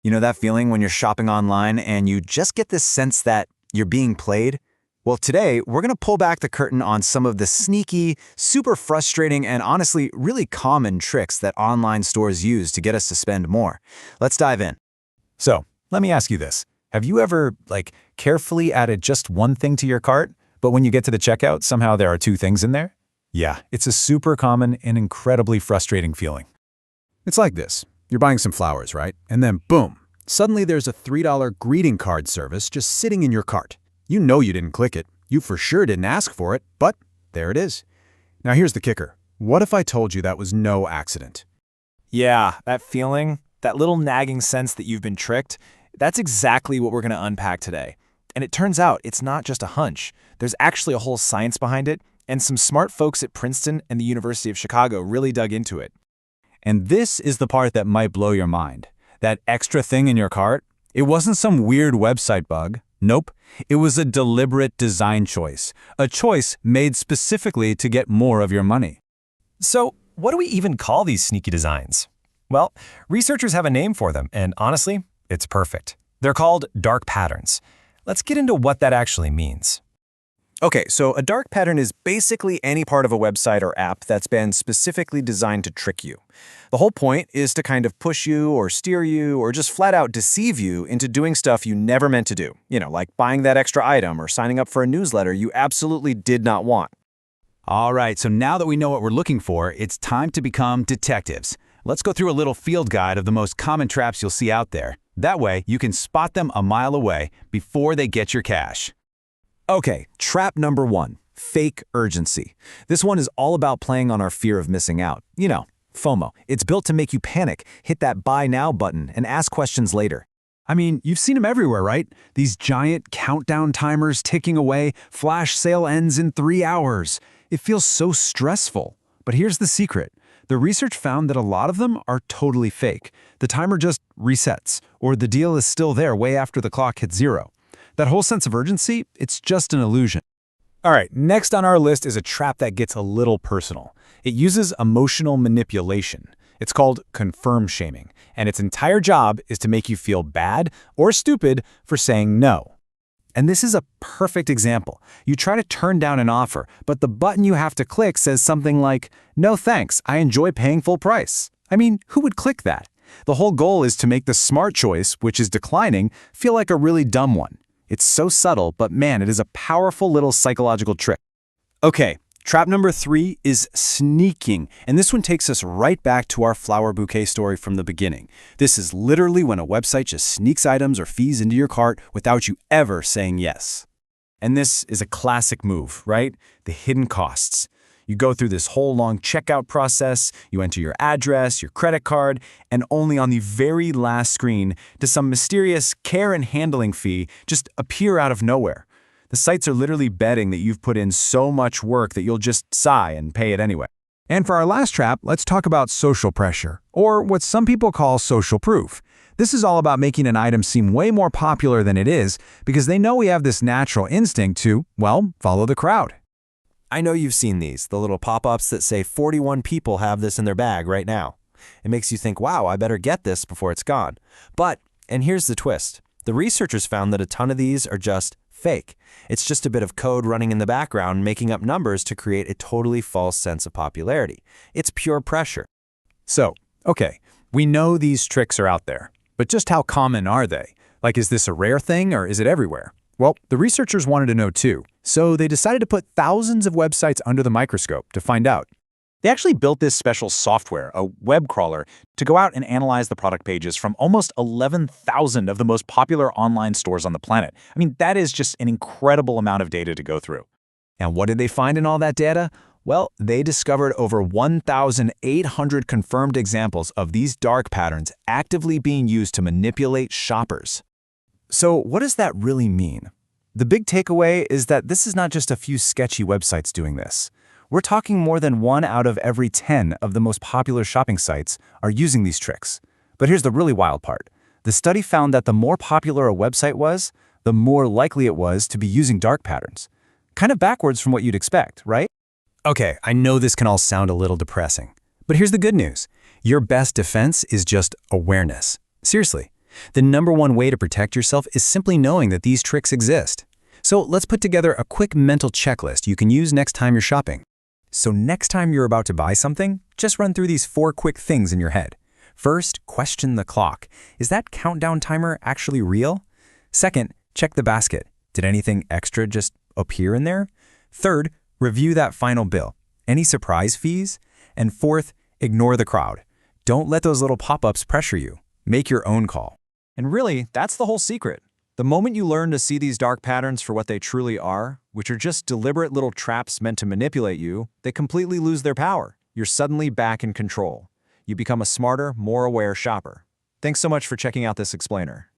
You know that feeling when you're shopping online and you just get this sense that you're being played? Well, today, we're going to pull back the curtain on some of the sneaky, super frustrating, and honestly, really common tricks that online stores use to get us to spend more. Let's dive in. So, let me ask you this. Have you ever, carefully added just one thing to your cart, but when you get to the checkout, somehow there are two things in there? Yeah, it's a super common and incredibly frustrating feeling. It's like this. You're buying some flowers, right? And then boom, suddenly there's a $3 greeting card service just sitting in your cart. You know you didn't click it. You for sure didn't ask for it, but there it is. Now here's the kicker. What if I told you that was no accident? Yeah, that feeling, that little nagging sense that you've been tricked, that's exactly what we're going to unpack today. And it turns out it's not just a hunch. There's actually a whole science behind it, and some smart folks at Princeton and the University of Chicago really dug into it. And this is the part that might blow your mind. That extra thing in your cart, it wasn't some weird website bug. Nope. It was a deliberate design choice. A choice made specifically to get more of your money. So, what do we even call these sneaky designs? Well, researchers have a name for them, and honestly, it's perfect. They're called dark patterns. Let's get into what that actually means. Okay, so a dark pattern is basically any part of a website or app that's been specifically designed to trick you. The whole point is to kind of push you or steer you or just flat out deceive you into doing stuff you never meant to do. Like buying that extra item or signing up for a newsletter you absolutely did not want. All right, so now that we know what we're looking for, it's time to become detectives. Let's go through a little field guide of the most common traps you'll see out there. That way, you can spot them a mile away before they get your cash. Okay, trap number 1, fake urgency. This one is all about playing on our fear of missing out. FOMO. It's built to make you panic, hit that buy now button, and ask questions later. I mean, you've seen them everywhere, right? These giant countdown timers ticking away, flash sale ends in 3 hours. It feels so stressful. But here's the secret. The research found that a lot of them are totally fake. The timer just resets, or the deal is still there way after the clock hits 0. That whole sense of urgency, it's just an illusion. All right, next on our list is a trap that gets a little personal. It uses emotional manipulation. It's called confirm shaming, and its entire job is to make you feel bad or stupid for saying no. And this is a perfect example. You try to turn down an offer, but the button you have to click says something like, "No thanks, I enjoy paying full price." I mean, who would click that? The whole goal is to make the smart choice, which is declining, feel like a really dumb one. It's so subtle, but man, it is a powerful little psychological trick. Okay, trap number 3 is sneaking, and this one takes us right back to our flower bouquet story from the beginning. This is literally when a website just sneaks items or fees into your cart without you ever saying yes. And this is a classic move, right? The hidden costs. You go through this whole long checkout process, you enter your address, your credit card, and only on the very last screen does some mysterious care and handling fee just appear out of nowhere. The sites are literally betting that you've put in so much work that you'll just sigh and pay it anyway. And for our last trap, let's talk about social pressure, or what some people call social proof. This is all about making an item seem way more popular than it is because they know we have this natural instinct to, follow the crowd. I know you've seen these, the little pop-ups that say 41 people have this in their bag right now. It makes you think, wow, I better get this before it's gone. But, and here's the twist, the researchers found that a ton of these are just fake. It's just a bit of code running in the background making up numbers to create a totally false sense of popularity. It's pure pressure. So, okay, we know these tricks are out there, but just how common are they? Is this a rare thing or is it everywhere? Well, the researchers wanted to know too, so they decided to put thousands of websites under the microscope to find out. They actually built this special software, a web crawler, to go out and analyze the product pages from almost 11,000 of the most popular online stores on the planet. I mean, that is just an incredible amount of data to go through. And what did they find in all that data? Well, they discovered over 1,800 confirmed examples of these dark patterns actively being used to manipulate shoppers. So what does that really mean? The big takeaway is that this is not just a few sketchy websites doing this. We're talking more than 1 out of every 10 of the most popular shopping sites are using these tricks. But here's the really wild part. The study found that the more popular a website was, the more likely it was to be using dark patterns. Kind of backwards from what you'd expect, right? Okay, I know this can all sound a little depressing, but here's the good news. Your best defense is just awareness. Seriously. The number one way to protect yourself is simply knowing that these tricks exist. So let's put together a quick mental checklist you can use next time you're shopping. So next time you're about to buy something, just run through these 4 quick things in your head. First, question the clock. Is that countdown timer actually real? Second, check the basket. Did anything extra just appear in there? Third, review that final bill. Any surprise fees? And fourth, ignore the crowd. Don't let those little pop-ups pressure you. Make your own call. And really, that's the whole secret. The moment you learn to see these dark patterns for what they truly are, which are just deliberate little traps meant to manipulate you, they completely lose their power. You're suddenly back in control. You become a smarter, more aware shopper. Thanks so much for checking out this explainer.